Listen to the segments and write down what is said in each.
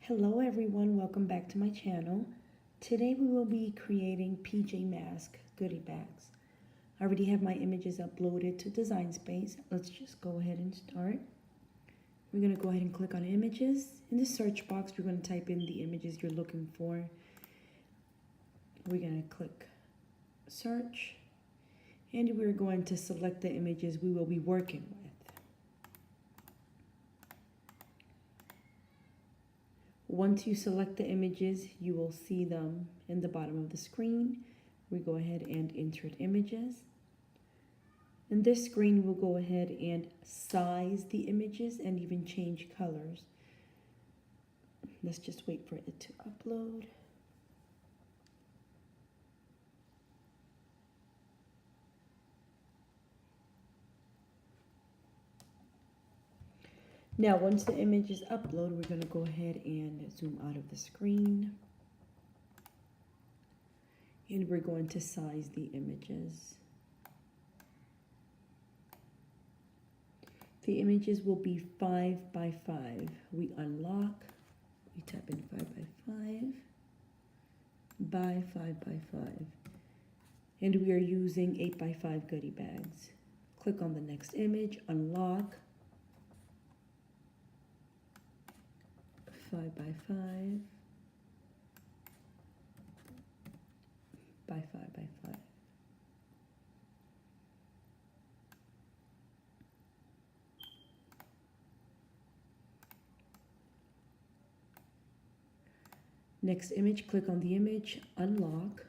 Hello everyone, welcome back to my channel. Today we will be creating PJ Mask goodie bags. I already have my images uploaded to Design Space. Let's just go ahead and start. We're going to go ahead and click on images. In the search box, we're going to type in the images you're looking for. We're going to click search, and we're going to select the images we will be working with. Once you select the images, you will see them in the bottom of the screen. We go ahead and insert images. In this screen, we'll go ahead and size the images and even change colors. Let's just wait for it to upload. Now, once the image is uploaded, we're going to go ahead and zoom out of the screen. And we're going to size the images. The images will be 5 by 5. We unlock, we type in 5 by 5 by 5. And we are using 8 by 5 goodie bags. Click on the next image, unlock. 5 by 5 by 5 by 5. Next image, click on the image, unlock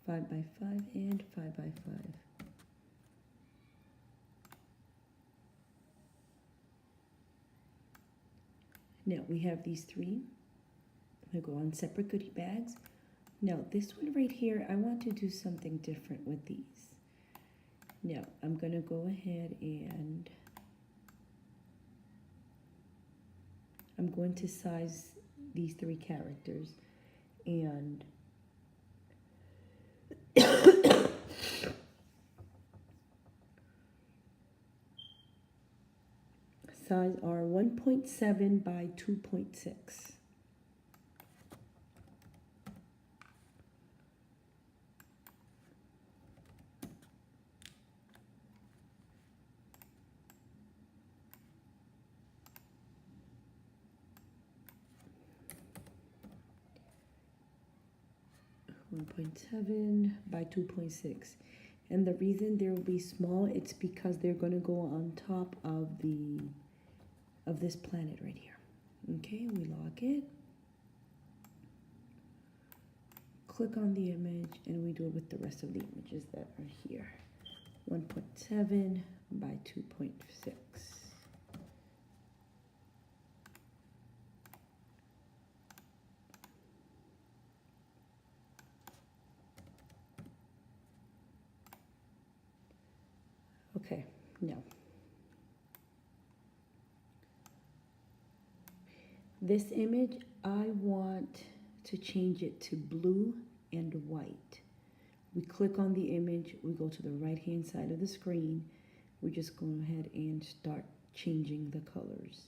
5 by 5 and 5 by 5. Now we have these three. I'm going to go on separate goodie bags. Now this one right here, I want to do something different with these. Now I'm going to go ahead and I'm going to size these three characters and size are 1.7 by 2.6. by 2.6, and the reason they will be small, it's because they're going to go on top of this planet right here. Okay, we lock it, click on the image, and we do it with the rest of the images that are here. 1.7 by 2.6. Okay, now this image, I want to change it to blue and white. We click on the image, we go to the right hand side of the screen, we just go ahead and start changing the colors.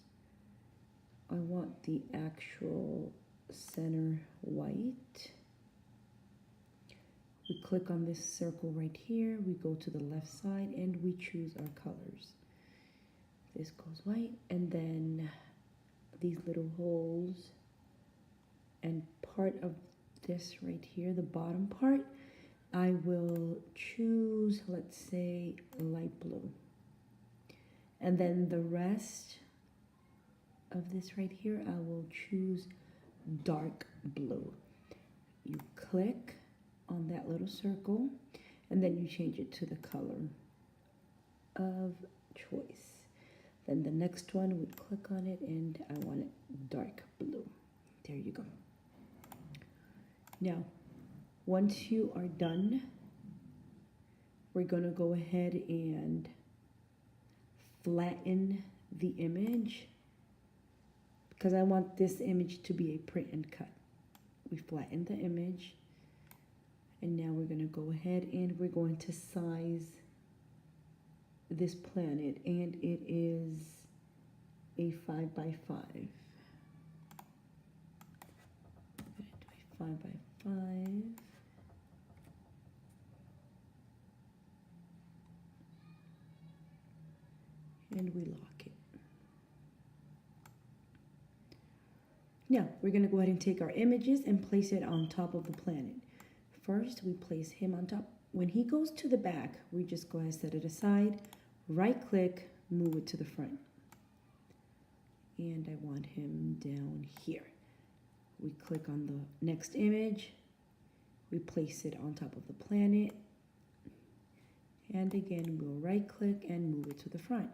I want the actual center white. We click on this circle right here, we go to the left side and we choose our colors. This goes white, and then these little holes and part of this right here, the bottom part, I will choose, let's say, light blue. And then the rest of this right here, I will choose dark blue. You click on that little circle, and then you change it to the color of choice. Then the next one, we click on it, and I want it dark blue. There you go. Now, once you are done, we're going to go ahead and flatten the image, because I want this image to be a print and cut. We flatten the image. And now we're going to go ahead and we're going to size this planet, and it is a 5 by 5. 5 by 5. And we lock it. Now, we're going to go ahead and take our images and place it on top of the planet. First, we place him on top. When he goes to the back, we just go ahead and set it aside, right-click, move it to the front. And I want him down here. We click on the next image, we place it on top of the planet, and again, we'll right-click and move it to the front.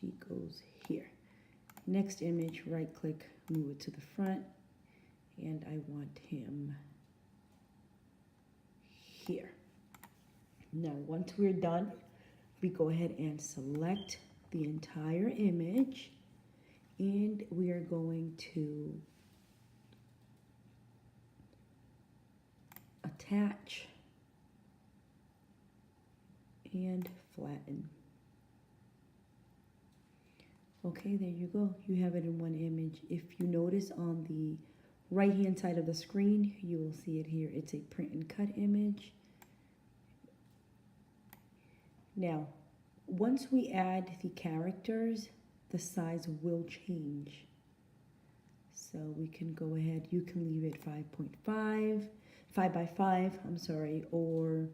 She goes here. Next image, right-click, move it to the front, and I want him here. Now, once we're done, we go ahead and select the entire image, and we are going to attach and flatten. Okay, there you go. You have it in one image. If you notice on the right-hand side of the screen, you will see it here. It's a print and cut image. Now, once we add the characters, the size will change. So we can go ahead, you can leave it 5 by 5, I'm sorry, or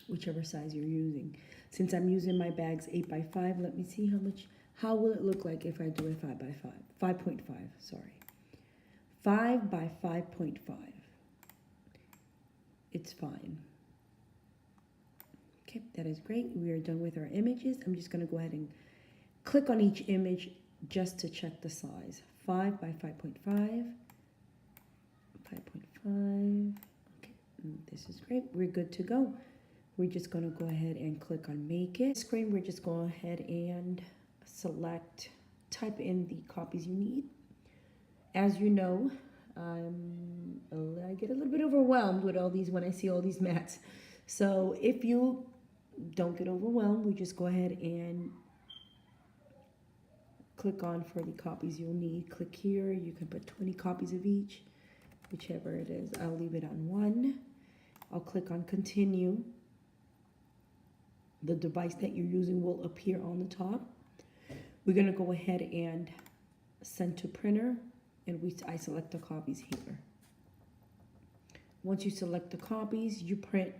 whichever size you're using. Since I'm using my bags 8 by 5, let me see how will it look like if I do it 5 by 5, 5.5, sorry. 5 by 5.5. It's fine. Okay, that is great. We are done with our images. I'm just going to go ahead and click on each image just to check the size. 5 by 5.5. 5.5. Okay, this is great. We're good to go. We're just going to go ahead and click on Make It. Screen, we're just going ahead and select, type in the copies you need. As you know, I get a little bit overwhelmed with all these when I see all these mats. So if you don't get overwhelmed, we just go ahead and click on for the copies you'll need. Click here. You can put 20 copies of each, whichever it is. I'll leave it on 1. I'll click on Continue. The device that you're using will appear on the top. We're going to go ahead and send to printer, and I select the copies here. Once you select the copies, you print.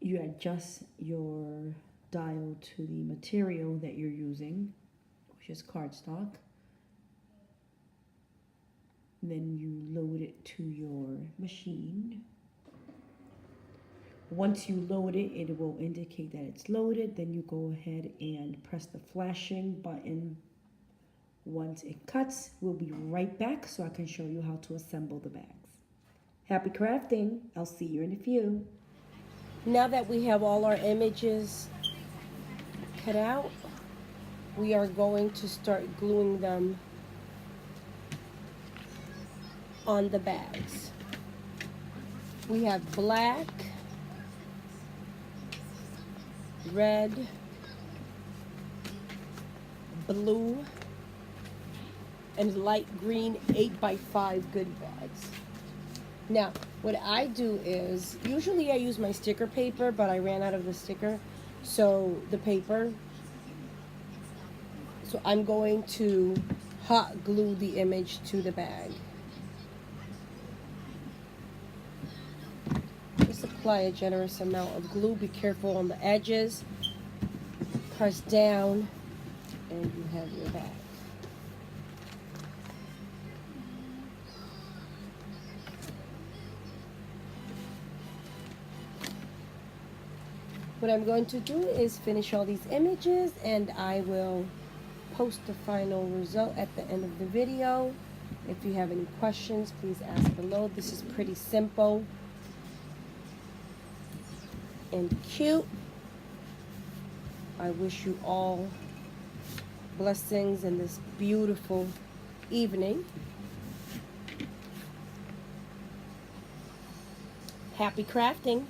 You adjust your dial to the material that you're using, which is cardstock. Then you load it to your machine. Once you load it, it will indicate that it's loaded. Then you go ahead and press the flashing button. Once it cuts, we'll be right back so I can show you how to assemble the bags. Happy crafting. I'll see you in a few. Now that we have all our images cut out, we are going to start gluing them on the bags. We have black, red, blue, and light green 8 by 5 goodie bags. Now, what I do is, usually I use my sticker paper, but I ran out of the sticker, so I'm going to hot glue the image to the bag. Just apply a generous amount of glue. Be careful on the edges. Press down, and you have your bag. What I'm going to do is finish all these images, and I will post the final result at the end of the video. If you have any questions, please ask below. This is pretty simple and cute. I wish you all blessings in this beautiful evening. Happy crafting.